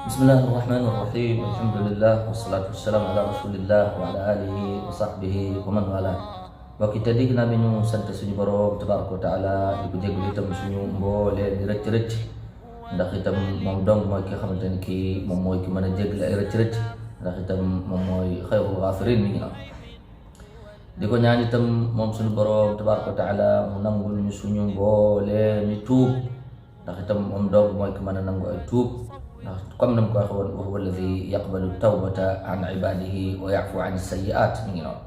Bismillahirrahmanirrahim. Alhamdulillah wassalatu wassalamu ala Rasulillah wa ala alihi wa sahbihi wa man wala. Mbokk yi tedd ginnaaw bi ñu sant suñu borom tabaraka wa taala di ko jégalu itam suñu mboolee di rëcc ndax itam moom dong mooy ki nga xamante ni kii moom mooy ki mën a jégal ay rëcc ndax itam moom mooy xayrul gaafirin mi ngi noonu di ko ñaan itam moom suñu borom tabaraka wa taala mu nangul ñu suñu mboolee mi tuub ndax itam moom dong mooy ki mën a nangu ay tuub ndax comme nam ko waxe woon wa huwa alladi yaqbalu tawbata an ibadihi wa yafu an sayyi'at mi ngi noonu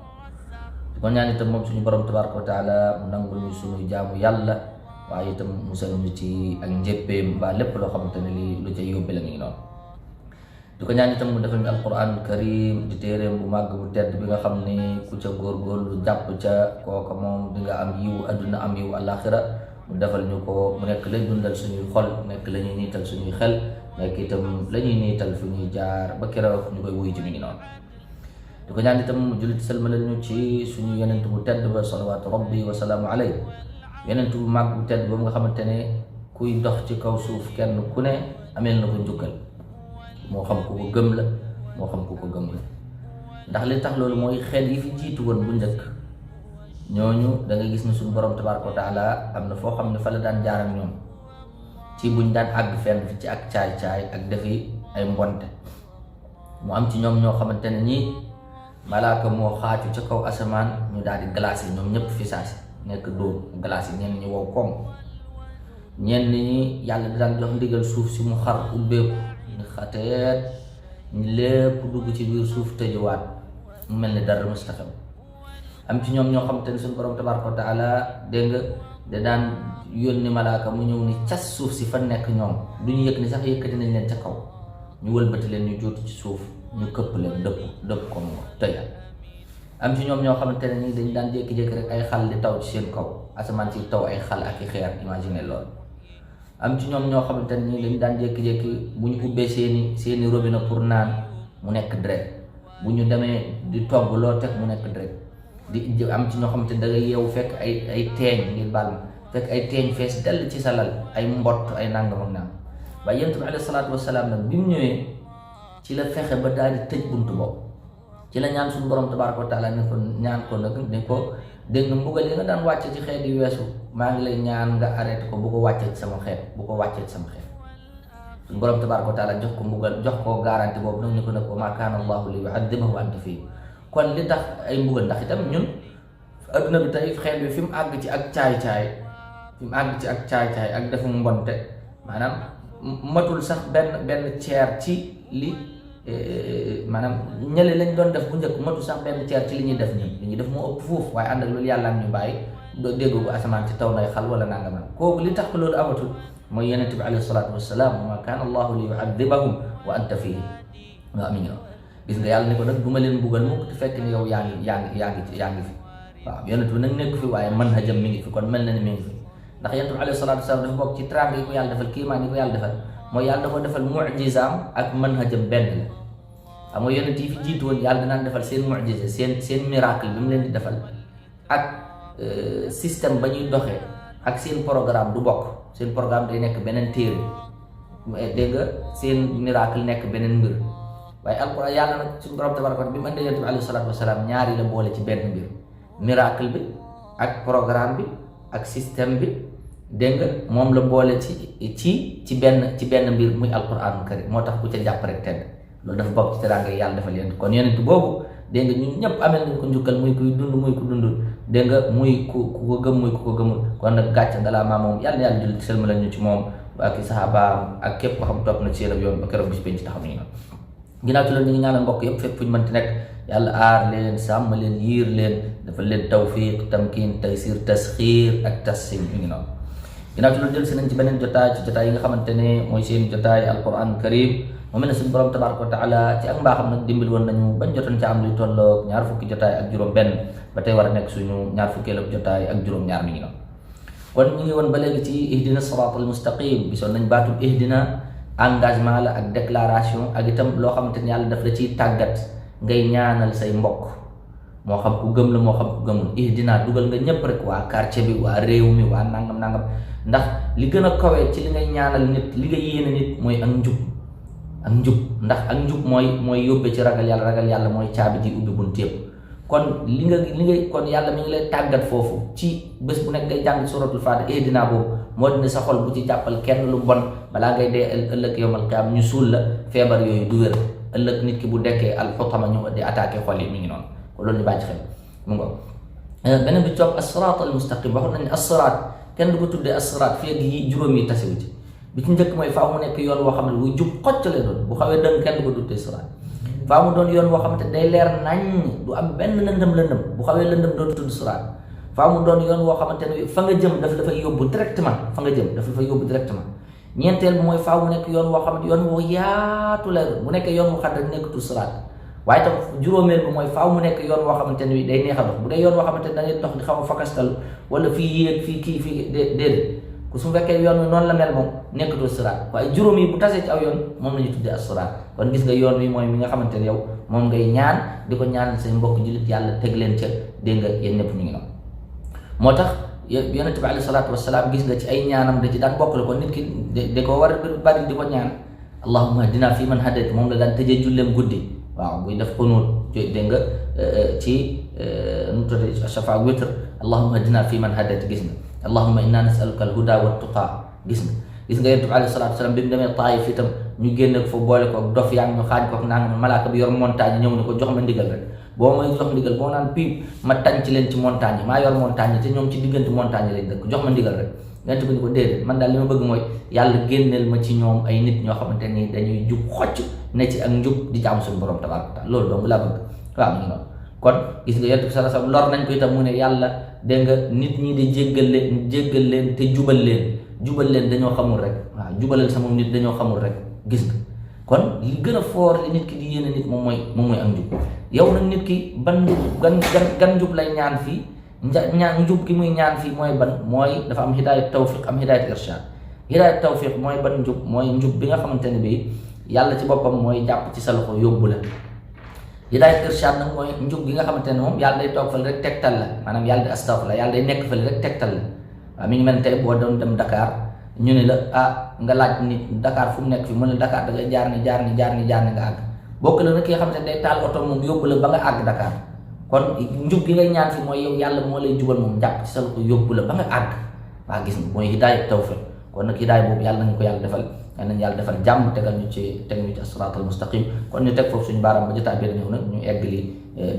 di ko ñaan itam moom suñu borom tabaraka wa taala mu nangul ñu suñu jaamu yàlla waaye itam musal ñu ci ak njëppeem mbaa lépp loo xamante ne lii lu ca yóbbe la mi ngi noonu di ko ñaan itam mu defal ñu alquran karim di téeréem bu màgg bu tedd bi nga xam ne ku ca góorgóorlu jàpp ca kooka moom di nga am yiwu adduna am yiwu alaxira mu defal ñu ko mu nekk lay dundal suñuy xol nekk la ñuy niital suñuy xel nekk itam la ñuy niital fu ñuy jaar ba keroog ñu koy wuy ci mi ngi noonu di ko ñaan itam mu jullit salmalal ñu ci suñu yonent bu tedd ba salawaatu rabbi wa salaamu alayhi yonent bu màgg bu tedd boobu nga xamante ne kuy dox ci kaw suuf kenn ku ne ameel na ko njukkal moo xam ku ko gëm la moo xam ku ko gëmul ndax li tax loolu mooy xel yi fi jiitu woon bu njëkk ñooñu da ngay gis ne suñu borom tabaraka wa taala am na foo xam ne fa la daan jaar ak ñoom ci buñ daan àgg fenn fi ci ak caay-caay ak defi ay mbonte mu am ci ñoom ñoo xamante ne ñii malaaka moo xaaju ca kaw asamaan ñu daal di glacé ñoom ñëpp fi saasi nekk dóom glacé ñenn ñi wow koŋ ñenn ñi yàlla di daan jox ndigal suuf si mu xar ubbeeku ñu xateet ñu lépp dugg ci biir suuf tëjuwaat mu mel ni dara mustaxam am ci ñoom ñoo xamante ne suñu borom tabaraka wa taala dégg nga da daan yónni malaaka mu ñëw ni cas suuf si fa nekk ñoom du ñu yëg ni sax yëkkati nañ leen ca kaw ñu wëlbati leen ñu juutu ci suuf ñu këpp leen dëpp ko mu tëja am ci ñoom ñoo xamante ne ni dañ daan jékki-jékki rek ay xal di taw ci seen kaw asamaan si taw ay xal ak i xeer imagine loolu am ci ñoom ñoo xamante ne ni dañ daan jékki-jékki bu ñu ubbee seeni robinet pour naan mu nekk deret bu ñu demee di togg loo teg mu nekk deret di am ci ñoo xamante ne da ngay yeewu fekk ay teeñ ngir baal ma fekk ay teeñ fees dell ci sa lal ay mbott ay nangam ak nangam waaye yonent bi alayhi salaatu wasalaam nag bi mu ñëwee ci la fexe ba daal di tëj buntu boobu ci la ñaan suñu borom tabaraka wa taala ne ko ñaan ko nag ne ko dégg nga mbugal yi nga daan wàcce ci xeet yu weesu maa ngi lay ñaan nga arrêté ko bu ko wàccee ci sama xeet bu ko wàccee ci sama xeet suñu borom tabaraka wa taala jox ko mbugal jox ko garanti boobu nag ni ko nag wa maa kaana allahu li yu'adhibahu wa anta fii kon li tax ay mbugal ndax itam ñun adduna bi tey xeet bi fi mu àgg ci ak caay-caay ak defu mbonte maanaam matul sax benn ceer ci li maanaam ñële lañ doon def bu njëkk matul sax benn ceer ci li ñuy def ñun li ñuy def moo ëpp fuuf waaye ànd ak loolu yàlla am ñu bàyyi doo dégg bu asamaan ci taw nay xal wala nangam kooku li tax ko loolu amatul mooy yonent bi alayhi salaatu wasalaam wa maa kaana allahu li yu'adhibahum wa anta fiihim waaw mi ngi noonu gis nga yàlla ni ko nag du ma leen buggal mukk te fekk ni yow yaa ngi fi waaw yonent bi nag nekk fi waaye manhajam mi ngi fi kon mel na ni mi ngi fi ndax yonent bi alayhi salaatu wasalaam dafa bokk ci trang yi ko yàlla defal kiimaan yi ko yàlla defal mooy yàlla dafa defal mu'jizaam ak manhajam benn la xam nga yonent yi fi jiitu woon yàlla danaan defal seen mu'jiza seen miracle bi mu leen di defal ak système ba ñuy doxee ak seen programme du bokk seen programme day nekk beneen téere dégg nga seen miracle nekk beneen mbir waaye alquran yàlla nag suñu borom tabaraka bi mu andee yonent bi alayhi salaatu wasalaam ñaari la boole ci benn mbir miracle bi ak programme bi ak système bi dégg nga moom la boole ci benn mbir muy alquran karim moo tax ku ca jàpp rek tedd loolu dafa bokk ci teraanga yàlla defal yonent kon yonent boobu dégg nga ñun ñëpp amel nañ ko njukkal muy kuy dund muy ku dundul dégg nga muy ku ko gëm muy ku ko gëmul kon nag gàcce ngalaa maa moom yàlla julli sëlma ñu ci moom ak i saxaabaam ak képp ko xam topp na ci seen yoon ba keroog bis penc taxaw nañu ginnaaw ci loolu ñu ngi ñaanal mbokk yëpp fépp fu ñu mënti nekk yàlla aar leen sàmm leen yiir leen dafa leen tawfiq tamkin taysir tasxiir ak tassim ñu ngi noonu ginnaaw ci loolu jël si nañ ci beneen jotaay ci jotaay yi nga xamante ne mooy seen jotaay alquran karim mu mel ne suñu borom tabaraka wa taala ci ak mbaaxam nag dimbali woon nañu bañ jotoon ci am luy tolloog ñaar fukki jotaay ak juróom benn ba tey war a nekk suñu ñaar fukkeelu jotaay ak juróom ñaar mi ngi noonu kon ñu ngi woon ba léegi ci ihdina siraatal mustaqim gisoon nañ baatub ihdina engagement la ak déclaration ak itam loo xamante ni yàlla daf la ciy tàggat ngay ñaanal say mbokk moo xam ku gëm la moo xam ku gëmul ihdina dugal nga ñëpp rek waa quartier bi waa réew mi waa nangam ndax li gën a kawee ci li ngay ñaanal nit li nga yéene nit mooy ak njub ak njub ndax ak njub mooy yóbbe ci ragal yàlla mooy caabi ji ubbi bunt yëpp kon li nga kon yàlla mi ngi lay tàggat foofu ci bés bu nekk ngay jàng suratul Fatiha ihdina boobu moo dina sa xol bu ci jàppal kenn lu bon balaa ngay dee ëllëg yawmal qiyaama ñu suul la feebar yooyu du wér ëllëg nit ki bu dekkee alxutama ñu di attaqué xol yi mi ngi noonu kon loolu ñu bàyyi xel mu ngo beneen bi topp as-siraat al-mustaqim waxoon nañu as-siraat kenn du ko tuddee as-siraat fii ak yi juróom yi tasewu ci bi ci njëkk mooy faaw mu nekk yoon woo xam ne wuy jub xocc lay doon bu xawee dëng kenn du ko tuddee siraat faaw mu doon yoon woo xamante day leer nañ du am benn lëndëm bu xawee lëndëm doon tudd siraat faaw mu doon yoon woo xamante ne fa nga jëm daf dafay yóbbu directement ñeenteel bi mooy faaw mu nekk yoon woo xamante yoon woo yaatu lay doon bu nekkee yoon woo xam ne nekkatul siraat waaye tam juróomeel bi mooy faaw mu nekk yoon woo xamante ne day neex a dox bu dee yoon woo xamante ne da ngay dox di xaw a fakastal wala fii yéeg fii kii fii déedéet ku su fekkee yoon wi noonu la mel moom nekkatul siraat waaye juróom yi bu tasee ci aw yoon moom la ñu tuddee as siraat kon gis nga yoon wi mooy mi nga xamante ne yow moom ngay ñaan di ko ñaanal seen mbokk jullit yàlla teg leen ca dégg nga yéen ñëpp ñu ngi noonu moo tax yonent bi alayhi salaatu wasalaam gis nga ci ay ñaanam da ci daan bokk la kon nit ki da ko war a bari di ko ñaan allahumma hdina fi man hadayt moom la daan tëjee julleem guddi waaw buy def xunuut dégg nga ci nu tuddee shafa witr allahumma hdina fi man hadayt gis nga allahumma inna nasaluka alhuda wa tuqa gis nga yonent bi alayhi salaatu wasalaam bi mu demee Taayif itam ñu génne ko fa boole ko ak dof yaa ngi ñu xaaj ko ak nangam malaaka bi yor montagne ñëw ne ko jox ma ndigal rek boo may jox ndigal boo naan piip ma tànc leen ci montagne yi maa yor montagne te ñoom ci diggante montagne lañ dëkk jox ma ndigal rek yonent bi ni ko déedéet man daal li ma bëgg mooy yàlla génneel ma ci ñoom ay nit ñoo xamante ni dañuy jub xocc ne ci ak njub di jaamu suñu borom tabaaraka wa taala loolu dong laa bëgg waaw mu ngi noonu kon gis nga yonent bi sallallahu alayhi wasallam lor nañ ko itam mu ne yàlla dégg nga nit ñi di jéggal leen te jubal leen dañoo xamul rek waaw jubalal sama nit dañoo xamul rek gis nga kon li gën a foor li nit ki di yéene nit moom mooy ak njub yow nag nit ki gan njub lay ñaan fii ñaan njub ki muy ñaan fii mooy ban mooy dafa am hidaayat tawfiq am hidaayat irshad hidaayat tawfiq mooy ban njub mooy njub bi nga xamante ne bii yàlla ci boppam mooy jàpp ci sa loxo yóbbu la hidaayat irshad nag mooy njub gi nga xamante ne moom yàlla day toog fële rek tegtal la maanaam yàlla di astaghfirullah yàlla day nekk fële rek tegtal la waaw mi ngi mel tey boo doon dem Dakar ñu ne la nga laaj nit Dakar fu mu nekk fi mu ne Dakar da ngay jaar ni nga àgg bokk la nag ki nga xamante ne day taal oto moom yóbbu la ba nga àgg Dakar kon njub gi ngay ñaan fi mooy yow yàlla moo lay jubal moom jàpp ci sa loxo yóbbu la ba nga àgg waa gis nga mooy hidaayat tawfiq kon nag hidaaya boobu yàlla nañu ko yàlla defal jàmm tegal ñu ci as-siraatal mustaqim kon ñu teg foofu suñu baaraam ba jotaay bi ñëw nag ñu egg li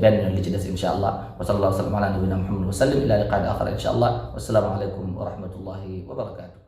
benn yoon li ci des insha allah wa sallallahu wa sallam ala nabina muhammad wa sallim ila liqaa'in akhar insha allah wassalaamu aleykum wa rahmatullahi wa barakatuh